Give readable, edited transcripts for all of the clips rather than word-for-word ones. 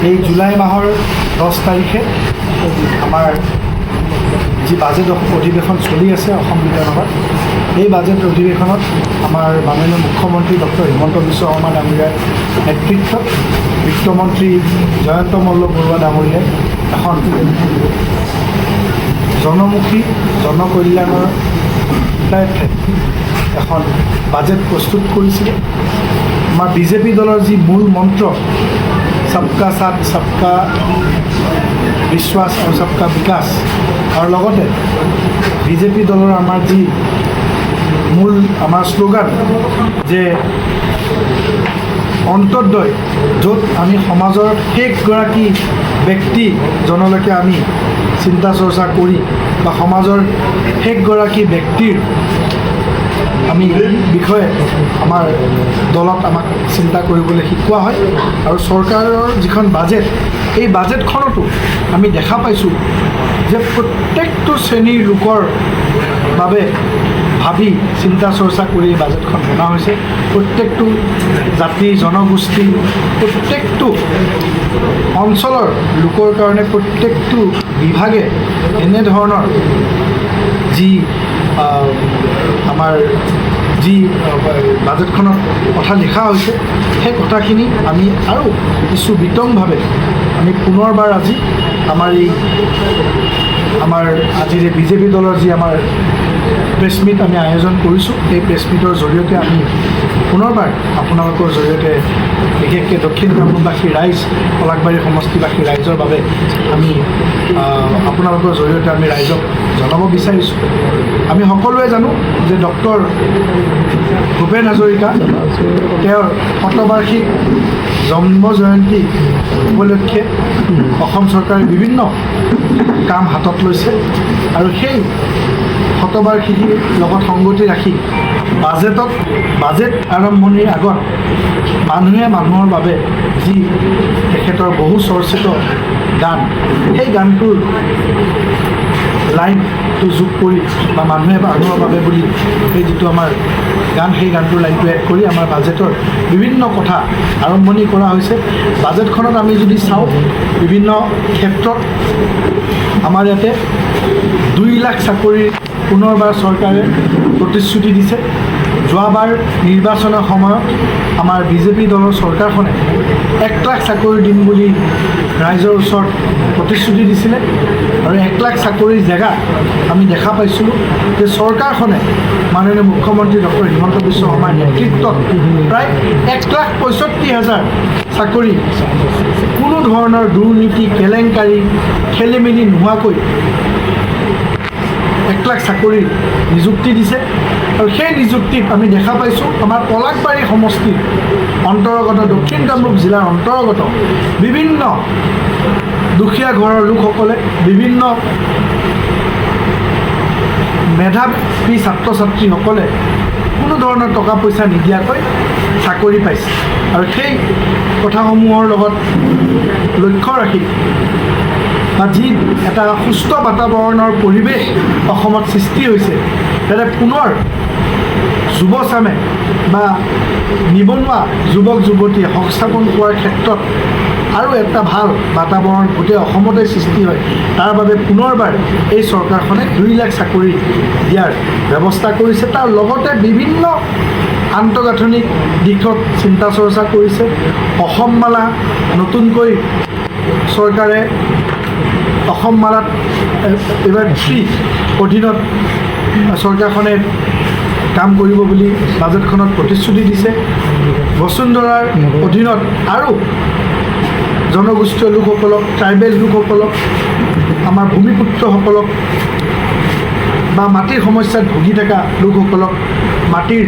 এই জুলাই মাহৰ 10 তাৰিখে আমাৰ যি বাজেট অধিৱেশন চলি আছে অসম বিধানসভাত, এই বাজেট অধিৱেশনত আমাৰ মাননীয় মুখ্যমন্ত্ৰী ডক্টৰ হিমন্ত বিশ্ব শৰ্মা ডাঙৰীয়াৰ নেতৃত্বত বিত্তমন্ত্ৰী জয়ন্ত মল্ল বৰুৱা ডাঙৰীয়াই এখন জনমুখী জনকল্যাণৰ উদ্দেশ্যে এখন বাজেট প্ৰস্তুত কৰিছিলে। আমাৰ বিজেপি দলৰ যি মূল মন্ত্ৰ সবকা সাথ সবকা বিশ্বাস আৰু সবকা বিকাশ, আৰু লগতে বিজেপি দলৰ আমাৰ যি মূল আমাৰ শ্লোগান যে অন্তৰ্দয়, য'ত আমি সমাজৰ শেষগৰাকী ব্যক্তিজনলৈকে আমি চিন্তা চৰ্চা কৰি বা সমাজৰ শেষগৰাকী ব্যক্তিৰ আমি বিষয়ে আমাৰ দলত আমাক চিন্তা কৰিবলৈ শিকোৱা হয়। আৰু চৰকাৰৰ যিখন বাজেট, এই বাজেটখনতো আমি দেখা পাইছোঁ যে প্ৰত্যেকটো শ্ৰেণীৰ লোকৰ বাবে ভাবি চিন্তা চৰ্চা কৰি এই বাজেটখন বনোৱা হৈছে। প্ৰত্যেকটো জাতি জনগোষ্ঠী, প্ৰত্যেকটো অঞ্চলৰ লোকৰ কাৰণে প্ৰত্যেকটো বিভাগে এনেধৰণৰ যি আমাৰ যি বাজেটখনত কথা লিখা হৈছে, সেই কথাখিনি আমি আৰু কিছু বিতংভাৱে আমি পুনৰবাৰ আজি আমাৰ আজিৰ বিজেপি দলৰ যি আমাৰ প্ৰেছ মিট আমি আয়োজন কৰিছোঁ, এই প্ৰেছ মিটৰ জৰিয়তে আমি পুনৰবাৰ আপোনালোকৰ জৰিয়তে বিশেষকৈ দক্ষিণ কামৰূপবাসী ৰাইজ, পলাশবাৰী সমষ্টিবাসী ৰাইজৰ বাবে আমি আপোনালোকৰ জৰিয়তে আমি ৰাইজক জনাব বিচাৰিছোঁ। আমি সকলোৱে জানো যে ডক্টৰ ভূপেন হাজৰিকা তেওঁৰ শতবাৰ্ষিক জন্ম জয়ন্তী উপলক্ষে অসম চৰকাৰে বিভিন্ন কাম হাতত লৈছে, আৰু সেই শতবাৰ্ষিকীৰ লগত সংগতি ৰাখি বাজেট আৰম্ভণিৰ আগত মানুহে মানুহৰ বাবে যি তেখেতৰ বহু চৰ্চিত গান, সেই গানটোৰ লাইনটো যোগ কৰি বা মানুহে মানুহৰ বাবে বুলি সেই যিটো আমাৰ গান, সেই গানটোৰ লাইনটো এড কৰি আমাৰ বাজেটৰ বিভিন্ন কথা আৰম্ভণি কৰা হৈছে। বাজেটখনত আমি যদি চাওঁ, বিভিন্ন ক্ষেত্ৰত আমাৰ ইয়াতে 2 লাখ চাকৰি পুনৰবাৰ চৰকাৰে প্ৰতিশ্ৰুতি দিছে। যোৱাবাৰ নিৰ্বাচনৰ সময়ত আমাৰ বিজেপি দলৰ চৰকাৰখনে 1 লাখ চাকৰি দিম বুলি ৰাইজৰ ওচৰত প্ৰতিশ্ৰুতি দিছিলে, আৰু 1 লাখ চাকৰিৰ জেগা আমি দেখা পাইছিলোঁ যে চৰকাৰখনে মাননীয় মুখ্যমন্ত্ৰী ডক্টৰ হিমন্ত বিশ্ব শৰ্মাৰ নেতৃত্বত প্ৰায় 1,65,000 চাকৰি কোনো ধৰণৰ দুৰ্নীতি, কেলেংকাৰী, খেলিমেলি নোহোৱাকৈ 1 লাখ চাকৰি নিযুক্তি দিছে। আৰু সেই নিযুক্তিত আমি দেখা পাইছোঁ আমাৰ পলাশবাৰী সমষ্টিৰ অন্তৰ্গত দক্ষিণ কামৰূপ জিলাৰ অন্তৰ্গত বিভিন্ন দুখীয়া ঘৰৰ লোকসকলে, বিভিন্ন মেধাৱী ছাত্ৰ ছাত্ৰীসকলে কোনো ধৰণৰ টকা পইচা নিদিয়াকৈ চাকৰি পাইছে। আৰু সেই কথাসমূহৰ লগত লক্ষ্য ৰাখি বা যি এটা সুস্থ বাতাবৰণৰ পৰিৱেশ অসমত সৃষ্টি হৈছে, যাতে পুনৰ যুৱচামে বা নিবনুৱা যুৱক যুৱতীয়ে সংস্থাপন কৰাৰ ক্ষেত্ৰত আৰু এটা ভাল বাতাবৰণ গোটেই অসমতে সৃষ্টি হয়, তাৰ বাবে পুনৰবাৰ এই চৰকাৰখনে 2 লাখ চাকৰি দিয়াৰ ব্যৱস্থা কৰিছে। তাৰ লগতে বিভিন্ন আন্তঃগাঁথনিক দিশত চিন্তা চৰ্চা কৰিছে। অসম মালা নতুনকৈ চৰকাৰে অসম মালাত এইবাৰ 3 অধীনত চৰকাৰখনে কাম কৰিব বুলি বাজেটখনত প্ৰতিশ্ৰুতি দিছে। বসুন্ধৰাৰ অধীনত আৰু জনগোষ্ঠীয় লোকসকলক, ট্ৰাইবেল লোকসকলক, আমাৰ ভূমিপুত্ৰসকলক বা মাটিৰ সমস্যাত ভুগি থকা লোকসকলক মাটিৰ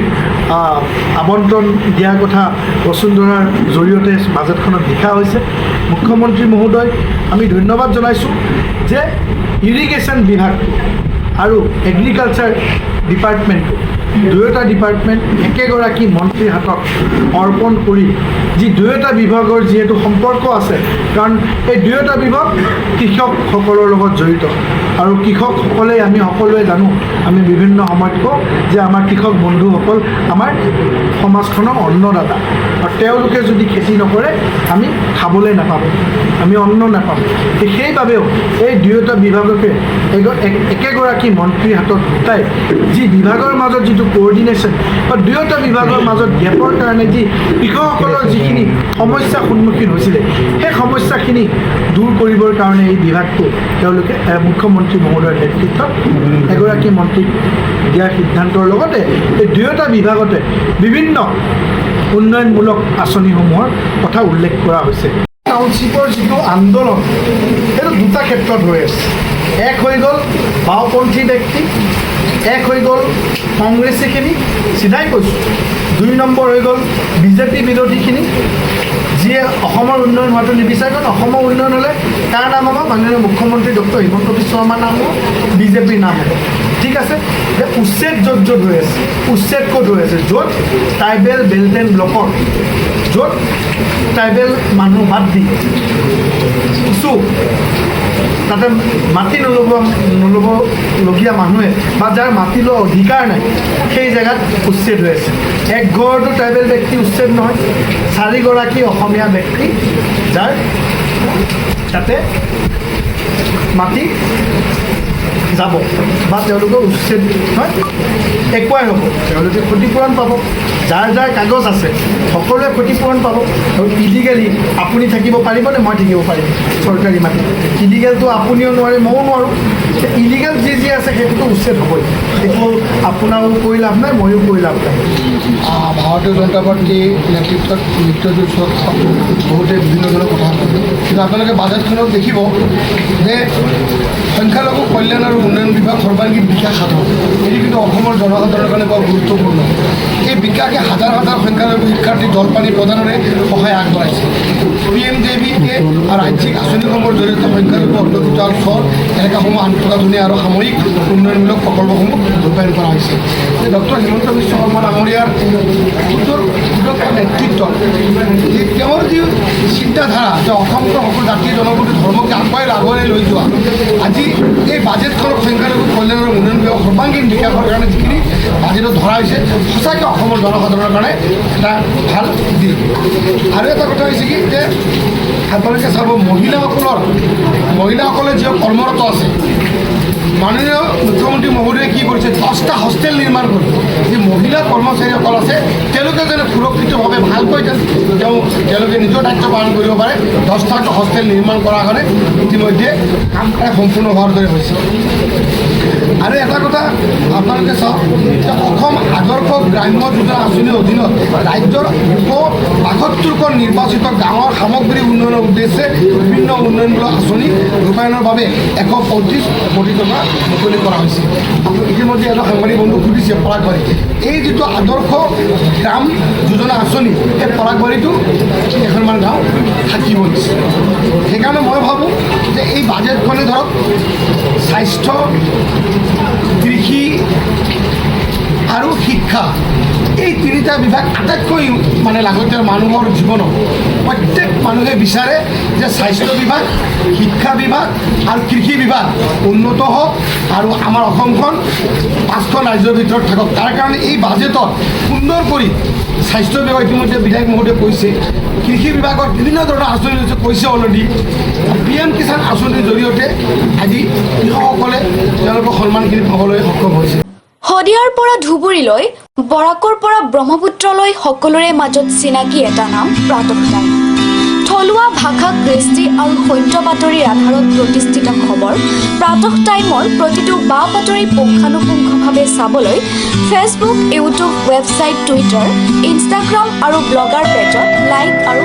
আবণ্টন দিয়াৰ কথা বসুন্ধৰাৰ জৰিয়তে বাজেটখনত লিখা হৈছে। মুখ্যমন্ত্ৰী মহোদয় আমি ধন্যবাদ জনাইছোঁ যে ইৰিগেশ্যন বিভাগ আৰু এগ্ৰিকালচাৰ ডিপাৰ্টমেণ্টটো, দুয়োটা ডিপাৰ্টমেণ্ট একেগৰাকী মন্ত্ৰীৰ হাতত অৰ্পণ কৰি, যি দুয়োটা বিভাগৰ যিহেতু সম্পৰ্ক আছে, কাৰণ এই দুয়োটা বিভাগ কৃষকসকলৰ লগত জড়িত। আৰু কৃষকসকলে আমি সকলোৱে জানো, আমি বিভিন্ন সময়ত কওঁ যে আমাৰ কৃষক বন্ধুসকল আমাৰ সমাজখনৰ অন্নদাতা, আৰু তেওঁলোকে যদি খেতি নকৰে আমি খাবলৈ নাপাম, আমি অন্ন নাপাম। সেইবাবেও এই দুয়োটা বিভাগকে একেগৰাকী মন্ত্ৰীৰ হাতত গোটাই যি বিভাগৰ মাজত যিটো কোঅৰ্ডিনেশ্যন বা দুয়োটা বিভাগৰ মাজত গেপৰ কাৰণে যি কৃষকসকলৰ যিখিনি সমস্যাৰ সন্মুখীন হৈছিলে, সেই সমস্যাখিনি দূৰ কৰিবৰ কাৰণে এই বিভাগটো তেওঁলোকে মুখ্যমন্ত্ৰী মহোদয়ৰ নেতৃত্বত এগৰাকী মন্ত্ৰীক দিয়াৰ সিদ্ধান্তৰ লগতে এই দুয়োটা বিভাগতে বিভিন্ন উন্নয়নমূলক আঁচনিসমূহৰ কথা উল্লেখ কৰা হৈছে। টাউনশ্বিপৰ যিটো আন্দোলন সেইটো দুটা ক্ষেত্ৰত হৈ আছে। এক হৈ গ'ল বাওঁপন্থী ব্যক্তি, এক হৈ গ'ল কংগ্ৰেছীখিনি, চিধাই কৈছোঁ। 2 নম্বৰ হৈ গ'ল বিজেপি বিৰোধীখিনি, যিয়ে অসমৰ উন্নয়ন হোৱাটো নিবিচাৰে। কাৰণ অসমৰ উন্নয়ন হ'লে কাৰ নাম হ'ব? মাননীয় মুখ্যমন্ত্ৰী ডক্টৰ হিমন্ত বিশ্ব শৰ্মাৰ নাম হ'ব, বিজেপিৰ নাম হ'ব। ঠিক আছে, যে উচ্ছেদ য'ত হৈ আছে, উচ্ছেদ ক'ত হৈ আছে? য'ত ট্ৰাইবেল বেল্ট এণ্ড ব্লকৰ, য'ত ট্ৰাইবেল মানুহ বাদ দি কিছু তাতে মাটি নল'বলগীয়া মানুহে বা যাৰ মাটি লোৱা অধিকাৰ নাই, সেই জেগাত উচ্ছেদ হৈ আছে। এক ঘৰতো ট্ৰাইবেল ব্যক্তি উচ্ছেদ নহয়, 4গৰাকী অসমীয়া ব্যক্তি যাৰ তাতে মাটি যাব বা তেওঁলোকৰ উচ্ছেদ হয় একোৱাই হ'ব, তেওঁলোকে ক্ষতিপূৰণ পাব। যাৰ যাৰ কাগজ আছে সকলোৱে ক্ষতিপূৰণ পাব। আৰু ইলিগেলি আপুনি থাকিব পাৰিবনে? মই থাকিব পাৰিম চৰকাৰী মাটি। ইলিগেলটো আপুনিও নোৱাৰে, ময়ো নোৱাৰোঁ। ইলিগেল যি আছে সেইটোতো উচ্ছেদ হ'বই। সেইটো আপোনাৰো কৰি লাভ নাই, ময়ো কৰি লাভ নাই। ভাৰতীয় জনতা পাৰ্টীৰ নেতৃত্বত মিত্ৰজোঁট বহুতে বিভিন্ন ধৰণৰ কথা কৈছে, কিন্তু আপোনালোকে বাজেটখনক দেখিব যে সংখ্যালঘু কল্যাণ আৰু উন্নয়ন বিভাগ সৰ্বাংগীন বিকাশ সাধন, এটি কিন্তু অসমৰ জনসাধাৰণৰ কাৰণে বৰ গুৰুত্বপূৰ্ণ। এই বিকাশে হাজাৰ হাজাৰ সংখ্যালঘু শিক্ষাৰ্থী জলপানী প্ৰদানৰে সহায় আগবঢ়াইছে। PMJBK আৰু ৰাজ্যিক আঁচনিসমূহৰ জৰিয়তে সংখ্যালঘু অধ্যুষিত চহৰ এলেকাসমূহ আন্তঃগাঁথনি আৰু সামৰিক উন্নয়নমূলক প্ৰকল্পসমূহ ৰূপায়ণ কৰা হৈছে। ডক্টৰ হিমন্ত বিশ্ব শৰ্মা ডাঙৰীয়াৰ নেতৃত্বত তেওঁৰ যি চিন্তাধাৰা যে অসমৰ সকলো জাতি জনগোষ্ঠী ধৰ্মকে আগুৱাই লৈ যোৱা, আজি এই বাজেটখনক সংখ্যালঘু কল্যাণ আৰু উন্নয়ন বিভাগ সৰ্বাংগীন বিকাশৰ কাৰণে যিখিনি বাজেটত ধৰা হৈছে, সঁচাকৈ অসমৰ জনসাধাৰণৰ কাৰণে এটা ভাল দিশ। আৰু এটা কথা হৈছে কি যে আপোনালোকে চাব, মহিলাসকলে যি কৰ্মৰত আছে, মাননীয় মুখ্যমন্ত্ৰী মহোদয়ে কি কৰিছে? 10টা হোষ্টেল নিৰ্মাণ কৰি যি মহিলা কৰ্মচাৰীসকল আছে তেওঁলোকে যেনে সুৰক্ষিতভাৱে ভালকৈ তেওঁলোকে নিজৰ দায়িত্ব পালন কৰিব পাৰে, 10টা হোষ্টেল নিৰ্মাণ কৰাৰ কাৰণে ইতিমধ্যে কাম সম্পূৰ্ণ হোৱাৰ দৰে হৈছে। আৰু এটা কথা আপোনালোকে চাওক যে অসম আদৰ্শ গ্ৰাম্য যোজনা আঁচনিৰ অধীনত ৰাজ্যৰ 72খন নিৰ্বাচিত গাঁৱৰ সামগ্ৰী উন্নয়নৰ উদ্দেশ্যে বিভিন্ন উন্নয়নমূলক আঁচনি ৰূপায়ণৰ বাবে 135 কোটি টকা মুকলি কৰা হৈছে। ইতিমধ্যে এটা সাংবাদিক বন্ধু সুধিছে পৰাগবাৰী, এই যিটো আদৰ্শ গ্ৰাম যোজনা আঁচনি, সেই পৰাগবাৰীটো কেইখনমান গাঁও থাকিব দিছে। সেইকাৰণে মই ভাবোঁ যে এই বাজেটখনে ধৰক স্বাস্থ্য, কৃষি আৰু শিক্ষা, এই 3টা বিভাগ আটাইতকৈ লাগতিয়াল। মানুহৰ জীৱনত প্ৰত্যেক মানুহে বিচাৰে যে স্বাস্থ্য বিভাগ, শিক্ষা বিভাগ আৰু কৃষি বিভাগ উন্নত হওক আৰু আমাৰ অসমখন 5খন ৰাজ্যৰ ভিতৰত থাকক। তাৰ কাৰণে এই বাজেটত সুন্দৰ কৰি স্বাস্থ্য বিভাগ ইতিমধ্যে বিধায়ক মহোদয়ে কৈছে, কৃষি বিভাগত বিভিন্ন ধৰণৰ আঁচনি কৈছে অলৰেডি। PM কিষাণ আঁচনিৰ জৰিয়তে আজি কৃষকসকলে তেওঁলোকৰ সন্মানখিনি পাবলৈ সক্ষম হৈছে। শদিয়াৰ পৰা ধুবুৰীলৈ, বৰাকৰ পৰা ব্ৰহ্মপুত্ৰলৈ সকলোৰে মাজত চিনাকি এটা নাম প্ৰাতঃ টাইম। থলুৱা ভাষা, কৃষ্টি আৰু সত্য বাতৰিৰ আধাৰত প্ৰতিষ্ঠিত খবৰ প্ৰাতঃ টাইমৰ প্ৰতিটো বা বাতৰি পুংখানুপুংখভাৱে চাবলৈ Facebook, YouTube, website, Twitter, Instagram আৰু ব্লগাৰ পেজত লাইক আৰু